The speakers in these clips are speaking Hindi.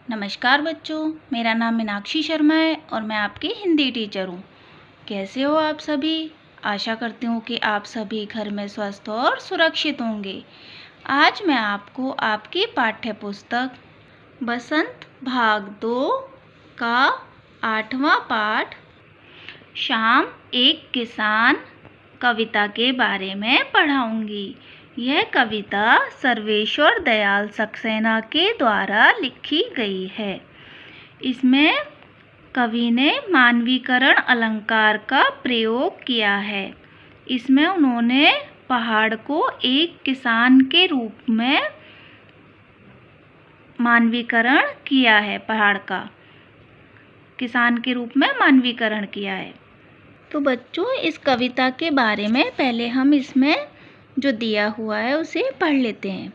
नमस्कार बच्चों, मेरा नाम मीनाक्षी शर्मा है और मैं आपकी हिंदी टीचर हूँ। कैसे हो आप सभी? आशा करती हूँ कि आप सभी घर में स्वस्थ और सुरक्षित होंगे। आज मैं आपको आपकी पाठ्य पुस्तक बसंत भाग 2 का 8वां पाठ शाम एक किसान कविता के बारे में पढ़ाऊँगी। यह कविता सर्वेश्वर दयाल सक्सेना के द्वारा लिखी गई है। इसमें कवि ने मानवीकरण अलंकार का प्रयोग किया है। इसमें उन्होंने पहाड़ को एक किसान के रूप में मानवीकरण किया है। पहाड़ का किसान के रूप में मानवीकरण किया है। तो बच्चों, इस कविता के बारे में पहले हम इसमें जो दिया हुआ है उसे पढ़ लेते हैं।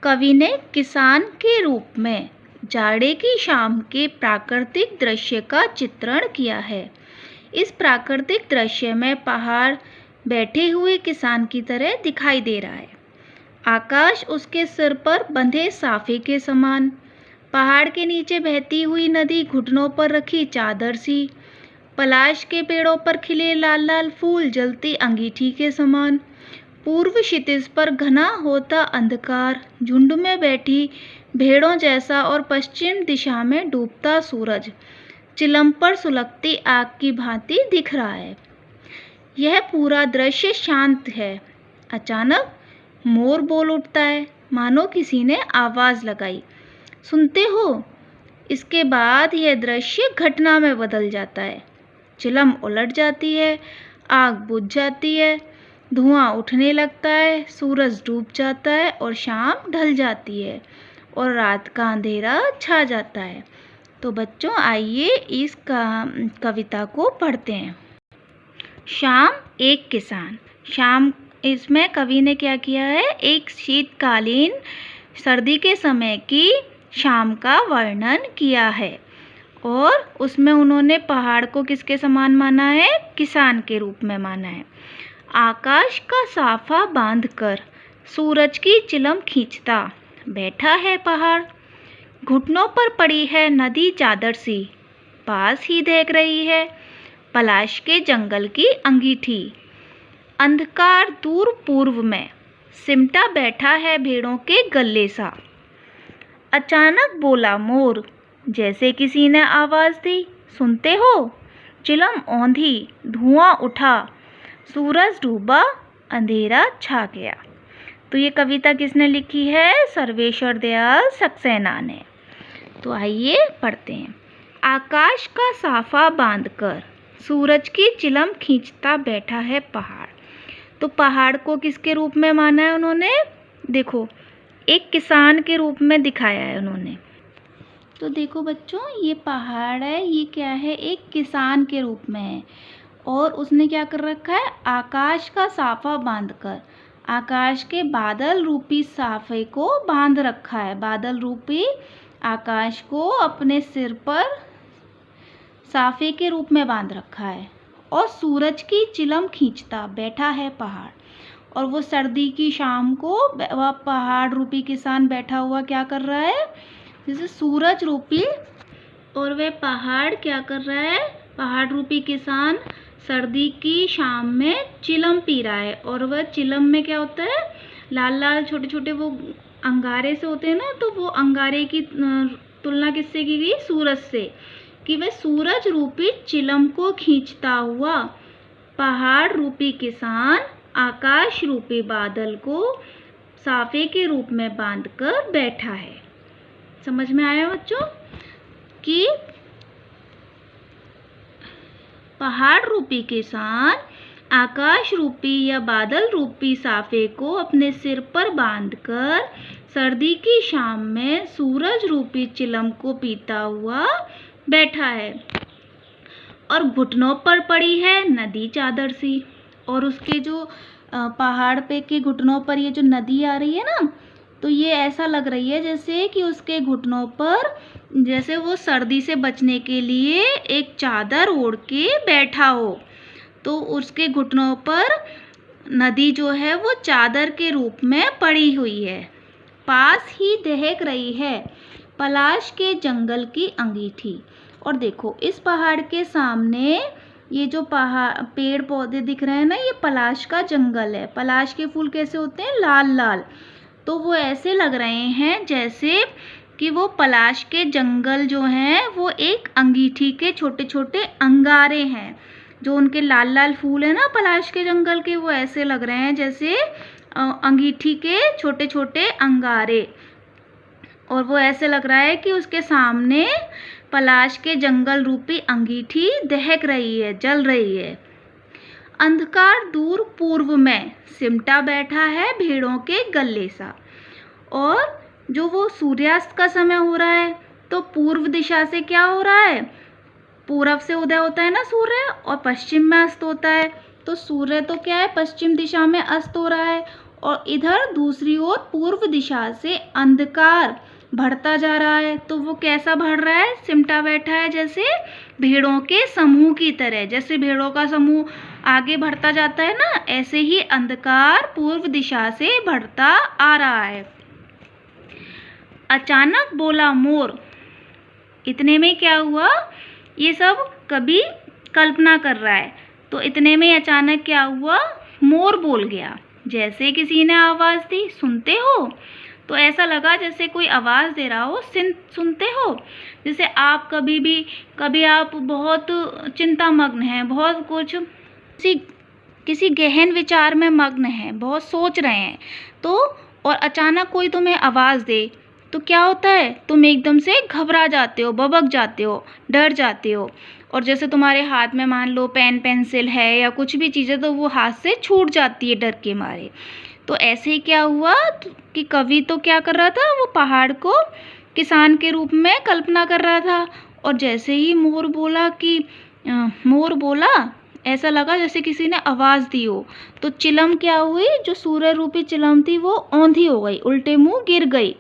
कवि ने किसान के रूप में जाड़े की शाम के प्राकृतिक दृश्य का चित्रण किया है। इस प्राकृतिक दृश्य में पहाड़ बैठे हुए किसान की तरह दिखाई दे रहा है। आकाश उसके सिर पर बंधे साफे के समान, पहाड़ के नीचे बहती हुई नदी घुटनों पर रखी चादर सी, पलाश के पेड़ों पर खिले लाल लाल फूल जलती अंगीठी के समान, पूर्व क्षितिज पर घना होता अंधकार, झुंड में बैठी भेड़ों जैसा और पश्चिम दिशा में डूबता सूरज चिलम पर सुलगती आग की भांति दिख रहा है। यह पूरा दृश्य शांत है। अचानक मोर बोल उठता है, मानो किसी ने आवाज लगाई, सुनते हो? इसके बाद यह दृश्य घटना में बदल जाता है। चिलम उलट जाती है, आग बुझ जाती है, धुआं उठने लगता है, सूरज डूब जाता है और शाम ढल जाती है और रात का अंधेरा छा जाता है। तो बच्चों, आइए इस कविता को पढ़ते हैं। शाम एक किसान। शाम, इसमें कवि ने क्या किया है? एक शीतकालीन सर्दी के समय की शाम का वर्णन किया है और उसमें उन्होंने पहाड़ को किसके समान माना है? किसान के रूप में माना है। आकाश का साफा बांधकर सूरज की चिलम खींचता बैठा है पहाड़, घुटनों पर पड़ी है नदी चादर सी, पास ही देख रही है पलाश के जंगल की अंगीठी, अंधकार दूर पूर्व में सिमटा बैठा है भेड़ों के गले सा। अचानक बोला मोर, जैसे किसी ने आवाज दी, सुनते हो? चिलम औंधी, धुआं उठा, सूरज डूबा, अंधेरा छा गया। तो ये कविता किसने लिखी है? सर्वेश्वर दयाल सक्सेना ने। तो आइए पढ़ते हैं। आकाश का साफा बांधकर सूरज की चिलम खींचता बैठा है पहाड़। तो पहाड़ को किसके रूप में माना है उन्होंने? देखो, एक किसान के रूप में दिखाया है उन्होंने। तो देखो बच्चों, ये पहाड़ है, ये क्या है? एक किसान के रूप में है और उसने क्या कर रखा है? आकाश का साफा बांधकर आकाश के बादल रूपी साफे को बांध रखा है। बादल रूपी आकाश को अपने सिर पर साफे के रूप में बांध रखा है और सूरज की चिलम खींचता बैठा है पहाड़। और वो सर्दी की शाम को वह पहाड़ रूपी किसान बैठा हुआ क्या कर रहा है? जैसे सूरज रूपी, और वह पहाड़ क्या कर रहा है? पहाड़ रूपी किसान सर्दी की शाम में चिलम पी रहा है। और वह चिलम में क्या होता है? लाल लाल छोटे छोटे वो अंगारे से होते हैं ना, तो वो अंगारे की तुलना किससे की गई? सूरज से, कि वह सूरज रूपी चिलम को खींचता हुआ पहाड़ रूपी किसान आकाश रूपी बादल को साफे के रूप में बांधकर बैठा है। समझ में आया बच्चों? कि पहाड़ रूपी किसान आकाश रूपी या बादल रूपी साफे को अपने सिर पर बांधकर सर्दी की शाम में सूरज रूपी चिलम को पीता हुआ बैठा है और घुटनों पर पड़ी है नदी चादर सी। और उसके जो पहाड़ पे के घुटनों पर ये जो नदी आ रही है ना, तो ये ऐसा लग रही है जैसे कि उसके घुटनों पर, जैसे वो सर्दी से बचने के लिए एक चादर ओढ़ के बैठा हो। तो उसके घुटनों पर नदी जो है वो चादर के रूप में पड़ी हुई है, पास ही दहक रही है पलाश के जंगल की अंगीठी। और देखो इस पहाड़ के सामने ये जो पहाड़ पेड़ पौधे दिख रहे हैं ना, ये पलाश का जंगल है। पलाश के फूल कैसे होते हैं? लाल लाल। तो वो ऐसे लग रहे हैं जैसे कि वो पलाश के जंगल जो हैं वो एक अंगीठी के छोटे छोटे अंगारे हैं। जो उनके लाल लाल फूल है ना पलाश के जंगल के, वो ऐसे लग रहे हैं जैसे अंगीठी के छोटे छोटे अंगारे। और वो ऐसे लग रहा है कि उसके सामने पलाश के जंगल रूपी अंगीठी दहक रही है, जल रही है। अंधकार दूर पूर्व में सिमटा बैठा है भेड़ों के गले सा। और जो वो सूर्यास्त का समय हो रहा है, तो पूर्व दिशा से क्या हो रहा है? पूरब से उदय होता है ना सूर्य, और पश्चिम में अस्त होता है। तो सूर्य तो क्या है? पश्चिम दिशा में अस्त हो रहा है। और इधर दूसरी ओर पूर्व दिशा से अंधकार बढ़ता जा रहा है। तो वो कैसा बढ़ रहा है? सिमटा बैठा है जैसे भेड़ों के समूह की तरह। जैसे भेड़ों का समूह आगे बढ़ता जाता है ना, ऐसे ही अंधकार पूर्व दिशा से बढ़ता आ रहा है। अचानक बोला मोर। इतने में क्या हुआ? ये सब कवि कल्पना कर रहा है। तो इतने में अचानक क्या हुआ? मोर बोल गया। जैसे किसी ने आवाज़ दी, सुनते हो? तो ऐसा लगा जैसे कोई आवाज़ दे रहा हो, सुनते हो? जैसे आप कभी आप बहुत चिंतामग्न हैं, बहुत कुछ किसी गहन विचार में मग्न हैं, बहुत सोच रहे हैं, तो और अचानक कोई तुम्हें आवाज़ दे तो क्या होता है? तुम एकदम से घबरा जाते हो, बबक जाते हो, डर जाते हो। और जैसे तुम्हारे हाथ में मान लो पेन पेंसिल है या कुछ भी चीज़ें, तो वो हाथ से छूट जाती है डर के मारे। तो ऐसे ही क्या हुआ कि कवि तो क्या कर रहा था? वो पहाड़ को किसान के रूप में कल्पना कर रहा था। और जैसे ही मोर बोला, ऐसा लगा जैसे किसी ने आवाज़ दी हो। तो चिलम क्या हुई? जो सूर्य रूपी चिलम थी वो औंधी हो गई, उल्टे मुंह गिर गई।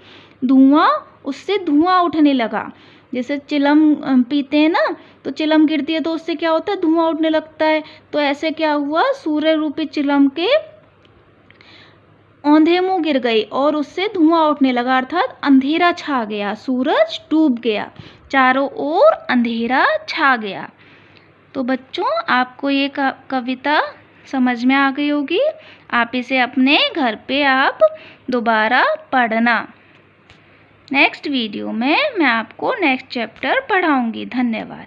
उससे धुआं उठने लगा। जैसे चिलम पीते हैं ना, तो चिलम गिरती है तो उससे क्या होता है? धुआं उठने लगता है। तो ऐसे क्या हुआ? सूर्य रूपी चिलम के औंधे मुंह गिर गई और उससे धुआं उठने लगा, अर्थात अंधेरा छा गया, सूरज डूब गया, चारों ओर अंधेरा छा गया। तो बच्चों, आपको ये कविता समझ में आ गई होगी। आप इसे अपने घर पे आप दोबारा पढ़ना। नेक्स्ट वीडियो में मैं आपको नेक्स्ट चैप्टर पढ़ाऊंगी। धन्यवाद।